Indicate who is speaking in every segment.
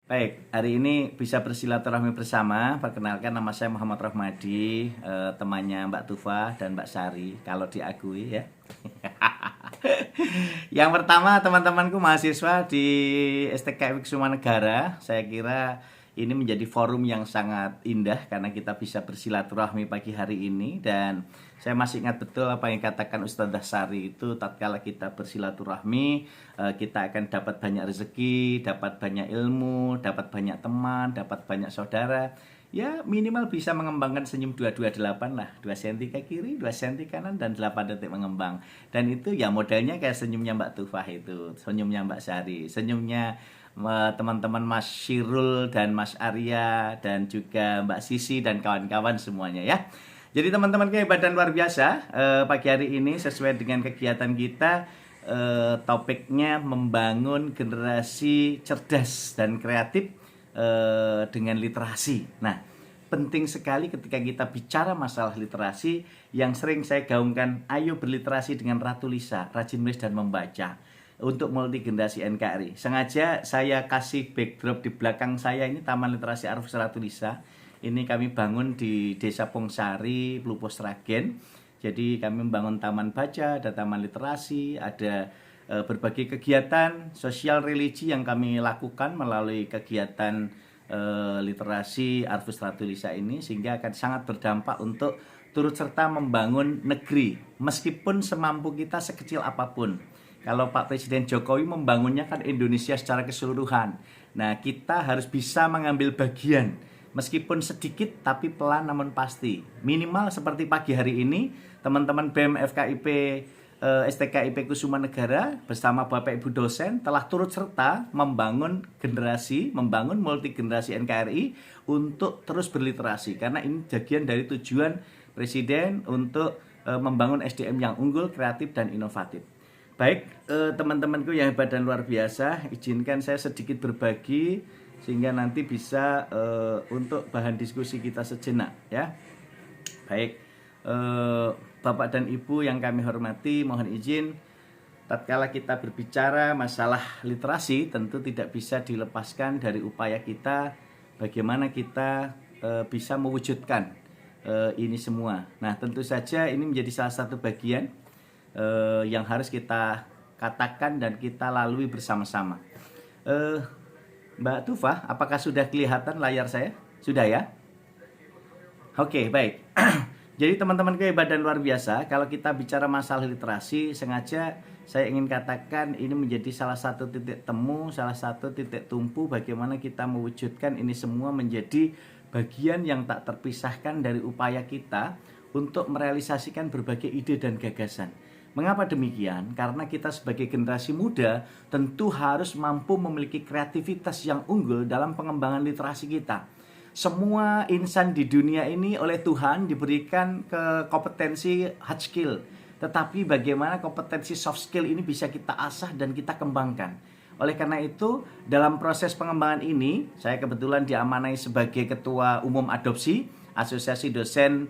Speaker 1: Baik, hari ini bisa bersilaturahmi bersama. Perkenalkan, nama saya Muhammad Rahmadi, temannya Mbak Tufa dan Mbak Sari, kalau diakui ya. Yang pertama, teman-temanku mahasiswa di STKI Negara, saya kira ini menjadi forum yang sangat indah karena kita bisa bersilaturahmi pagi hari ini. Dan saya masih ingat betul apa yang katakan Ustadzah Sari itu, tatkala kita bersilaturahmi, kita akan dapat banyak rezeki, dapat banyak ilmu, dapat banyak teman, dapat banyak saudara. Ya minimal bisa mengembangkan senyum 228 lah, 2 cm ke kiri, 2 cm kanan, dan 8 detik mengembang. Dan itu ya modelnya kayak senyumnya Mbak Tufah itu, senyumnya Mbak Sari, senyumnya teman-teman Mas Syirul dan Mas Arya, dan juga Mbak Sisi dan kawan-kawan semuanya ya. Jadi teman-teman kehebadan luar biasa, pagi hari ini sesuai dengan kegiatan kita, topiknya membangun generasi cerdas dan kreatif dengan literasi. Nah, penting sekali ketika kita bicara masalah literasi, yang sering saya gaungkan, ayo berliterasi dengan Ratu Lisa, rajin menulis dan membaca untuk multi generasi NKRI. Sengaja saya kasih backdrop di belakang saya ini Taman Literasi Arfus Ratu Lisa. Ini kami bangun di Desa Pongsari, Pelupus Sragen. Jadi kami membangun taman baca, ada taman literasi, ada berbagai kegiatan sosial religi yang kami lakukan melalui kegiatan literasi Arfus Ratu Lisa ini, sehingga akan sangat berdampak untuk turut serta membangun negeri meskipun semampu kita sekecil apapun. Kalau Pak Presiden Jokowi membangunnya kan Indonesia secara keseluruhan. Nah, kita harus bisa mengambil bagian meskipun sedikit tapi pelan namun pasti. Minimal seperti pagi hari ini teman-teman BEM FKIP STKIP Negara bersama Bapak Ibu dosen telah turut serta membangun generasi, membangun multi generasi NKRI untuk terus berliterasi, karena ini bagian dari tujuan Presiden untuk membangun SDM yang unggul, kreatif, dan inovatif. Baik, teman-temanku yang hebat dan luar biasa, izinkan saya sedikit berbagi sehingga nanti bisa untuk bahan diskusi kita sejenak ya. Baik, Bapak dan Ibu yang kami hormati, mohon izin, tatkala kita berbicara masalah literasi, tentu tidak bisa dilepaskan dari upaya kita bagaimana kita bisa mewujudkan ini semua. Nah, tentu saja ini menjadi salah satu bagian yang harus kita katakan dan kita lalui bersama-sama. Mbak Tufa, apakah sudah kelihatan layar saya? Sudah ya? Oke, baik. Jadi teman-teman kehebadan luar biasa, kalau kita bicara masalah literasi, sengaja saya ingin katakan ini menjadi salah satu titik temu, salah satu titik tumpu bagaimana kita mewujudkan ini semua menjadi bagian yang tak terpisahkan dari upaya kita untuk merealisasikan berbagai ide dan gagasan. Mengapa demikian? Karena kita sebagai generasi muda tentu harus mampu memiliki kreativitas yang unggul dalam pengembangan literasi kita. Semua insan di dunia ini oleh Tuhan diberikan kompetensi hard skill. Tetapi bagaimana kompetensi soft skill ini bisa kita asah dan kita kembangkan. Oleh karena itu, dalam proses pengembangan ini, saya kebetulan diamanai sebagai Ketua Umum Adopsi, Asosiasi Dosen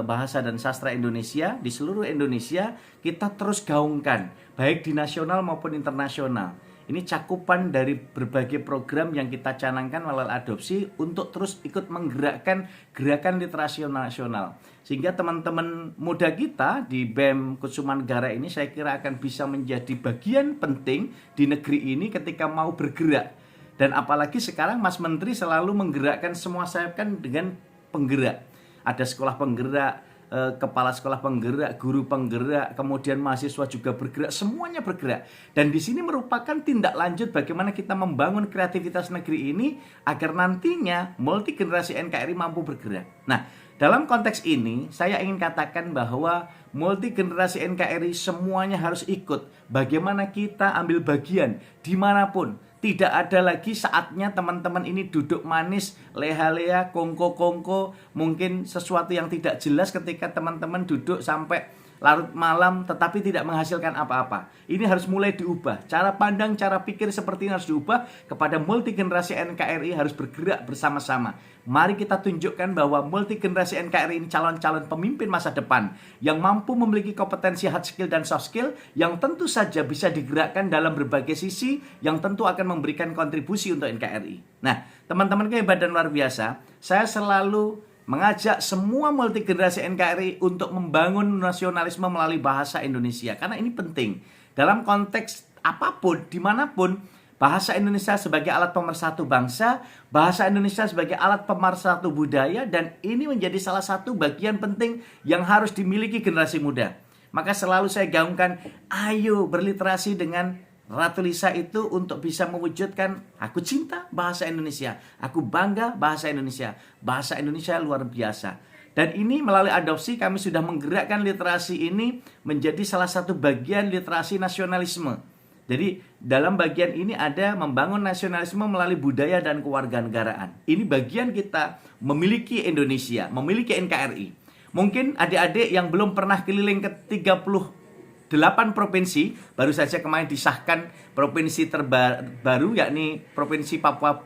Speaker 1: Bahasa dan Sastra Indonesia. Di seluruh Indonesia, kita terus gaungkan, baik di nasional maupun internasional. Ini cakupan dari berbagai program yang kita canangkan melalui adopsi untuk terus ikut menggerakkan gerakan literasi nasional. Sehingga teman-teman muda kita di BEM Negara ini saya kira akan bisa menjadi bagian penting di negeri ini ketika mau bergerak. Dan apalagi sekarang Mas Menteri selalu menggerakkan semua sayap kan dengan penggerak. Ada sekolah penggerak, kepala sekolah penggerak, guru penggerak, kemudian mahasiswa juga bergerak, semuanya bergerak. Dan di sini merupakan tindak lanjut bagaimana kita membangun kreativitas negeri ini agar nantinya multi generasi NKRI mampu bergerak. Nah, dalam konteks ini saya ingin katakan bahwa multi generasi NKRI semuanya harus ikut. Bagaimana kita ambil bagian dimanapun. Tidak ada lagi saatnya teman-teman ini duduk manis, leha-leha, kongko-kongko, mungkin sesuatu yang tidak jelas ketika teman-teman duduk sampai larut malam tetapi tidak menghasilkan apa-apa. Ini harus mulai diubah. Cara pandang, cara pikir seperti ini harus diubah kepada multi generasi NKRI harus bergerak bersama-sama. Mari kita tunjukkan bahwa multi generasi NKRI ini calon-calon pemimpin masa depan yang mampu memiliki kompetensi hard skill dan soft skill yang tentu saja bisa digerakkan dalam berbagai sisi yang tentu akan memberikan kontribusi untuk NKRI. Nah, teman-teman hebat dan luar biasa, saya selalu mengajak semua multi generasi NKRI untuk membangun nasionalisme melalui bahasa Indonesia. Karena ini penting. Dalam konteks apapun, dimanapun, bahasa Indonesia sebagai alat pemersatu bangsa, bahasa Indonesia sebagai alat pemersatu budaya, dan ini menjadi salah satu bagian penting yang harus dimiliki generasi muda. Maka selalu saya gaungkan, ayo berliterasi dengan Ratu Lisa itu untuk bisa mewujudkan aku cinta bahasa Indonesia, aku bangga bahasa Indonesia. Bahasa Indonesia luar biasa. Dan ini melalui adopsi kami sudah menggerakkan literasi ini menjadi salah satu bagian literasi nasionalisme. Jadi dalam bagian ini ada membangun nasionalisme melalui budaya dan kewarganegaraan. Ini bagian kita memiliki Indonesia, memiliki NKRI. Mungkin adik-adik yang belum pernah keliling ke 38 provinsi, baru saja kemarin disahkan provinsi terbaru yakni Provinsi Papua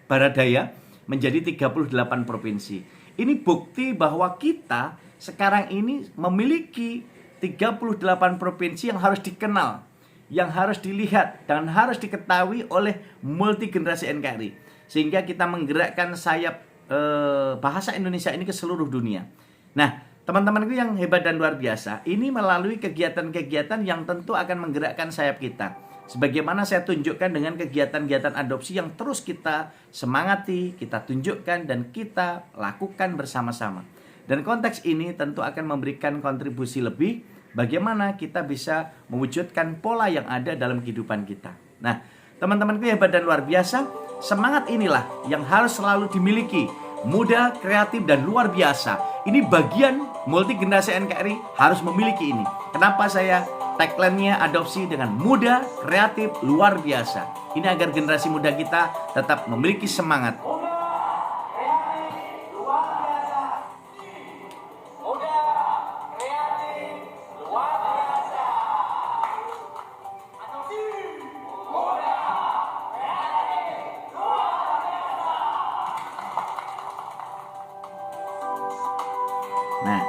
Speaker 1: Barat Daya menjadi 38 provinsi. Ini bukti bahwa kita sekarang ini memiliki 38 provinsi yang harus dikenal, yang harus dilihat dan harus diketahui oleh multi generasi NKRI. Sehingga kita menggerakkan sayap bahasa Indonesia ini ke seluruh dunia. Nah, teman-temanku yang hebat dan luar biasa, ini melalui kegiatan-kegiatan yang tentu akan menggerakkan sayap kita. Sebagaimana saya tunjukkan dengan kegiatan-kegiatan adopsi yang terus kita semangati, kita tunjukkan dan kita lakukan bersama-sama. Dan konteks ini tentu akan memberikan kontribusi lebih bagaimana kita bisa mewujudkan pola yang ada dalam kehidupan kita. Nah, teman-temanku hebat dan luar biasa, semangat inilah yang harus selalu dimiliki. Muda, kreatif, dan luar biasa. Ini bagian multi generasi NKRI harus memiliki ini. Kenapa saya tagline-nya adopsi dengan muda, kreatif, luar biasa. Ini agar generasi muda kita tetap memiliki semangat. Nah,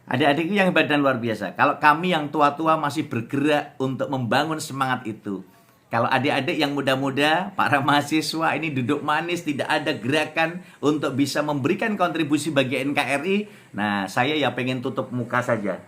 Speaker 1: adik-adikku yang hebat dan luar biasa, kalau kami yang tua-tua masih bergerak untuk membangun semangat itu, kalau adik-adik yang muda-muda, para mahasiswa ini duduk manis, tidak ada gerakan untuk bisa memberikan kontribusi bagi NKRI, nah saya ya pengen tutup muka saja.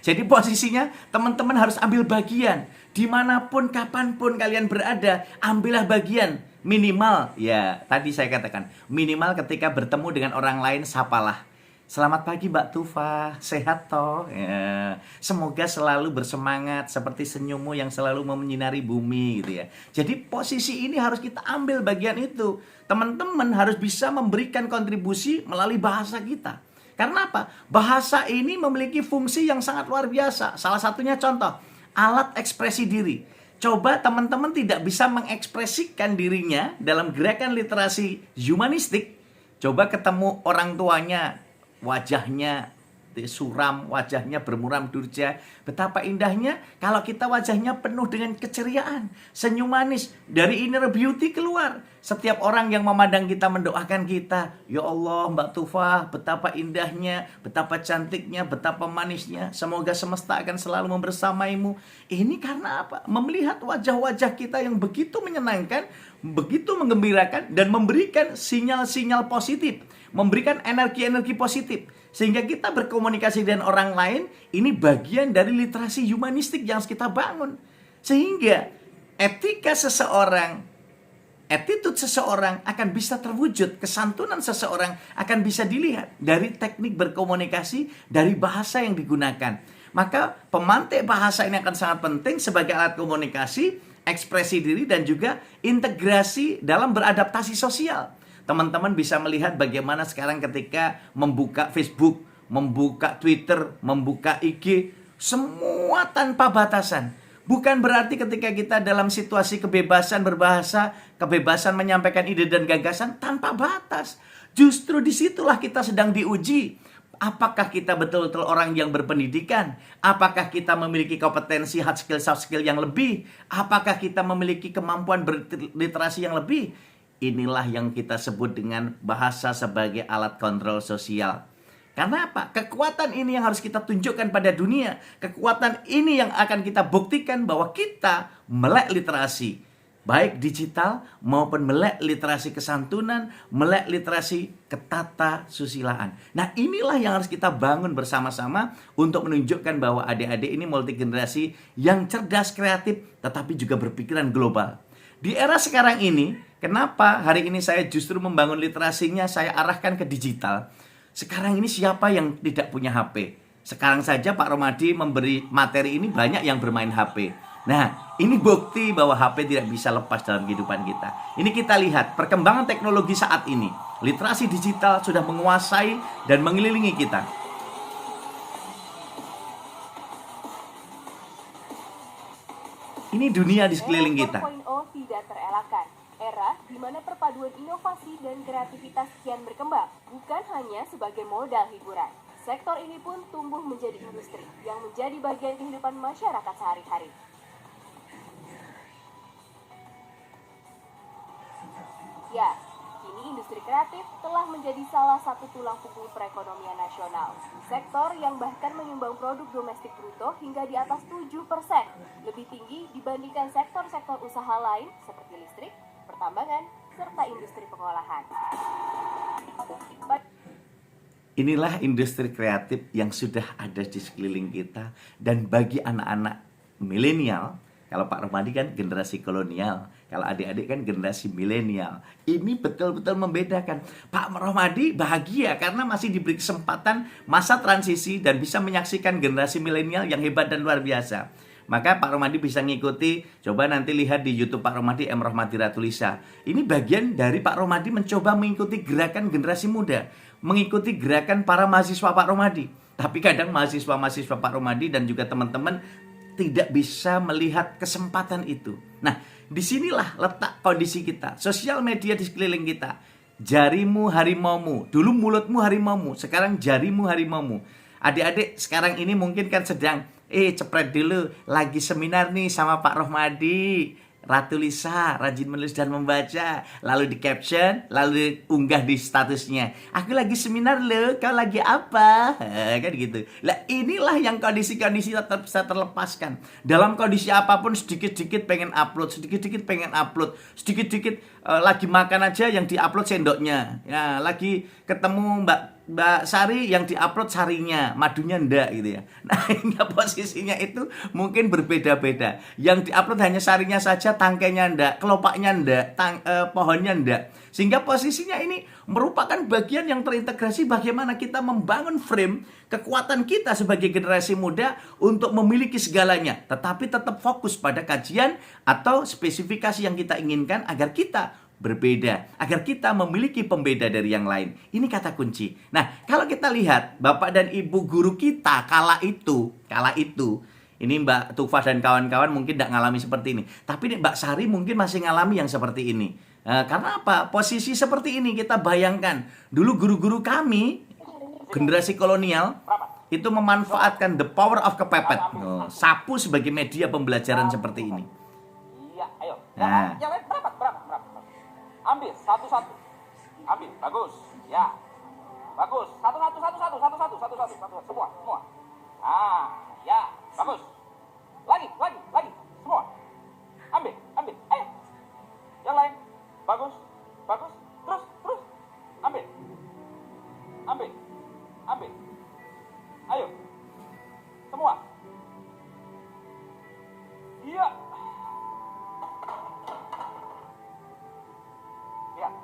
Speaker 1: Jadi posisinya teman-teman harus ambil bagian, dimanapun, kapanpun kalian berada, ambillah bagian. Minimal, ya tadi saya katakan, minimal ketika bertemu dengan orang lain, sapalah. Selamat pagi Mbak Tufa, sehat toh? Ya. Semoga selalu bersemangat seperti senyummu yang selalu menyinari bumi gitu ya. Jadi posisi ini harus kita ambil bagian itu. Teman-teman harus bisa memberikan kontribusi melalui bahasa kita. Karena apa? Bahasa ini memiliki fungsi yang sangat luar biasa. Salah satunya contoh, alat ekspresi diri. Coba teman-teman tidak bisa mengekspresikan dirinya dalam gerakan literasi humanistik. Coba ketemu orang tuanya, wajahnya suram, wajahnya bermuram durja. Betapa indahnya kalau kita wajahnya penuh dengan keceriaan, senyum manis, dari inner beauty keluar. Setiap orang yang memandang kita mendoakan kita, ya Allah Mbak Tufa, betapa indahnya, betapa cantiknya, betapa manisnya. Semoga semesta akan selalu membersamaimu. Ini karena apa? Melihat wajah-wajah kita yang begitu menyenangkan, begitu menggembirakan, dan memberikan sinyal-sinyal positif, memberikan energi-energi positif, sehingga kita berkomunikasi dengan orang lain. Ini bagian dari literasi humanistik yang harus kita bangun, sehingga etika seseorang, attitude seseorang akan bisa terwujud, kesantunan seseorang akan bisa dilihat dari teknik berkomunikasi, dari bahasa yang digunakan. Maka pemantik bahasa ini akan sangat penting sebagai alat komunikasi, ekspresi diri, dan juga integrasi dalam beradaptasi sosial. Teman-teman bisa melihat bagaimana sekarang ketika membuka Facebook, membuka Twitter, membuka IG, semua tanpa batasan. Bukan berarti ketika kita dalam situasi kebebasan berbahasa, kebebasan menyampaikan ide dan gagasan tanpa batas. Justru disitulah kita sedang diuji. Apakah kita betul-betul orang yang berpendidikan? Apakah kita memiliki kompetensi hard skill, soft skill yang lebih? Apakah kita memiliki kemampuan berliterasi yang lebih? Inilah yang kita sebut dengan bahasa sebagai alat kontrol sosial. Karena apa? Kekuatan ini yang harus kita tunjukkan pada dunia. Kekuatan ini yang akan kita buktikan bahwa kita melek literasi. Baik digital maupun melek literasi kesantunan, melek literasi ketata susilaan. Nah, inilah yang harus kita bangun bersama-sama untuk menunjukkan bahwa adik-adik ini multigenerasi yang cerdas, kreatif, tetapi juga berpikiran global. Di era sekarang ini, kenapa hari ini saya justru membangun literasinya, saya arahkan ke digital. Sekarang ini siapa yang tidak punya HP? Sekarang saja Pak Romadi memberi materi ini banyak yang bermain HP. Nah, ini bukti bahwa HP tidak bisa lepas dalam kehidupan kita. Ini kita lihat perkembangan teknologi saat ini. Literasi digital sudah menguasai dan mengelilingi kita. Ini dunia di sekeliling kita.
Speaker 2: Era 4.0 tidak terelakkan. Era di mana perpaduan inovasi dan kreativitas kian berkembang, bukan hanya sebagai modal hiburan. Sektor ini pun tumbuh menjadi industri yang menjadi bagian kehidupan masyarakat sehari-hari. Ya, kini industri kreatif telah menjadi salah satu tulang punggung perekonomian nasional. Sektor yang bahkan menyumbang produk domestik bruto hingga di atas 7%, lebih tinggi dibandingkan sektor-sektor usaha lain seperti listrik, pertambangan, serta industri pengolahan.
Speaker 1: Inilah industri kreatif yang sudah ada di sekeliling kita. Dan bagi anak-anak milenial, kalau Pak Romadi kan generasi kolonial, kalau adik-adik kan generasi milenial. Ini betul-betul membedakan. Pak Romadi bahagia karena masih diberi kesempatan masa transisi dan bisa menyaksikan generasi milenial yang hebat dan luar biasa. Maka Pak Romadi bisa ngikuti, coba nanti lihat di YouTube Pak Romadi, M. Rohmadi Ratulisa. Ini bagian dari Pak Romadi mencoba mengikuti gerakan generasi muda, mengikuti gerakan para mahasiswa Pak Romadi. Tapi kadang mahasiswa-mahasiswa Pak Romadi dan juga teman-teman tidak bisa melihat kesempatan itu. Nah, disinilah letak kondisi kita. Sosial media di sekeliling kita. Jarimu harimaumu. Dulu mulutmu harimaumu, sekarang jarimu harimaumu. Adik-adik sekarang ini mungkin kan sedang cepret dulu, lagi seminar nih sama Pak Rohmadi Ratulisa, rajin menulis dan membaca. Lalu di caption, lalu unggah di statusnya, aku lagi seminar loh, kau lagi apa? Kan gitu. Lah inilah yang kondisi-kondisi tetap bisa terlepaskan. Dalam kondisi apapun sedikit-sedikit pengen upload, sedikit-sedikit pengen upload, sedikit-sedikit lagi makan aja yang diupload sendoknya. Ya, lagi ketemu Mbak Sari yang diupload sarinya, madunya ndak gitu ya. Nah, hingga posisinya itu mungkin berbeda-beda. Yang diupload hanya sarinya saja, tangkainya ndak, kelopaknya ndak, pohonnya ndak. Sehingga posisinya ini merupakan bagian yang terintegrasi bagaimana kita membangun frame kekuatan kita sebagai generasi muda untuk memiliki segalanya, tetapi tetap fokus pada kajian atau spesifikasi yang kita inginkan agar kita berbeda, agar kita memiliki pembeda dari yang lain. Ini kata kunci. Nah, kalau kita lihat Bapak dan Ibu guru kita kala itu, ini Mbak Tufa dan kawan-kawan mungkin tidak ngalami seperti ini. Tapi Mbak Sari mungkin masih ngalami yang seperti ini. Karena apa? Posisi seperti ini kita bayangkan. Dulu guru-guru kami, generasi kolonial, itu memanfaatkan the power of kepepet. Sapu sebagai media pembelajaran seperti ini.
Speaker 3: Iya, ayo.
Speaker 1: Nah.
Speaker 3: Yang lain berapa? Ambil satu-satu. Ambil, bagus. Ya. Bagus. Satu-satu. Semua. Ya, bagus. Lagi. Semua. Ambil. Ayo. Yang lain. Bagus. Terus. Ambil. Ayo. Semua. Iya. Lihat.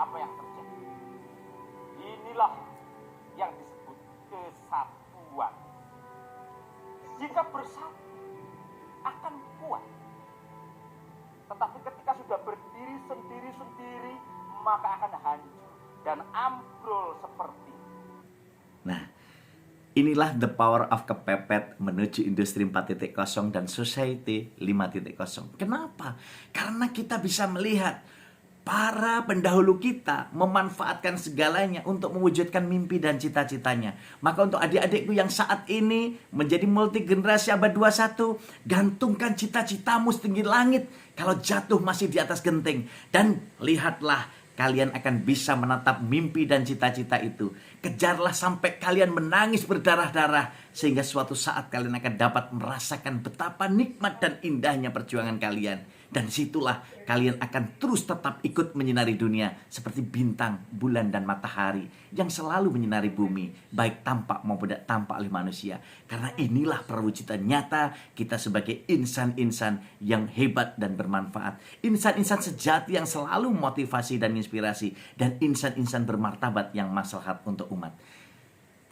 Speaker 3: Apa yang terjadi? Inilah yang disebut kesatuan. Jika bersatu akan kuat. Tetapi ketika sudah berdiri sendiri-sendiri, maka akan hancur dan ambrol seperti.
Speaker 1: Nah, inilah the power of kepepet menuju industri 4.0 dan society 5.0. Kenapa? Karena kita bisa melihat para pendahulu kita memanfaatkan segalanya untuk mewujudkan mimpi dan cita-citanya. Maka untuk adik-adikku yang saat ini menjadi multi generasi abad 21, gantungkan cita-citamu setinggi langit. Kalau jatuh masih di atas genting. Dan lihatlah, kalian akan bisa menatap mimpi dan cita-cita itu. Kejarlah sampai kalian menangis berdarah-darah. Sehingga suatu saat kalian akan dapat merasakan betapa nikmat dan indahnya perjuangan kalian. Dan situlah kalian akan terus tetap ikut menyinari dunia. Seperti bintang, bulan, dan matahari yang selalu menyinari bumi. Baik tampak maupun tidak tampak oleh manusia. Karena inilah perwujudan nyata kita sebagai insan-insan yang hebat dan bermanfaat. Insan-insan sejati yang selalu motivasi dan inspirasi. Dan insan-insan bermartabat yang maslahat untuk umat.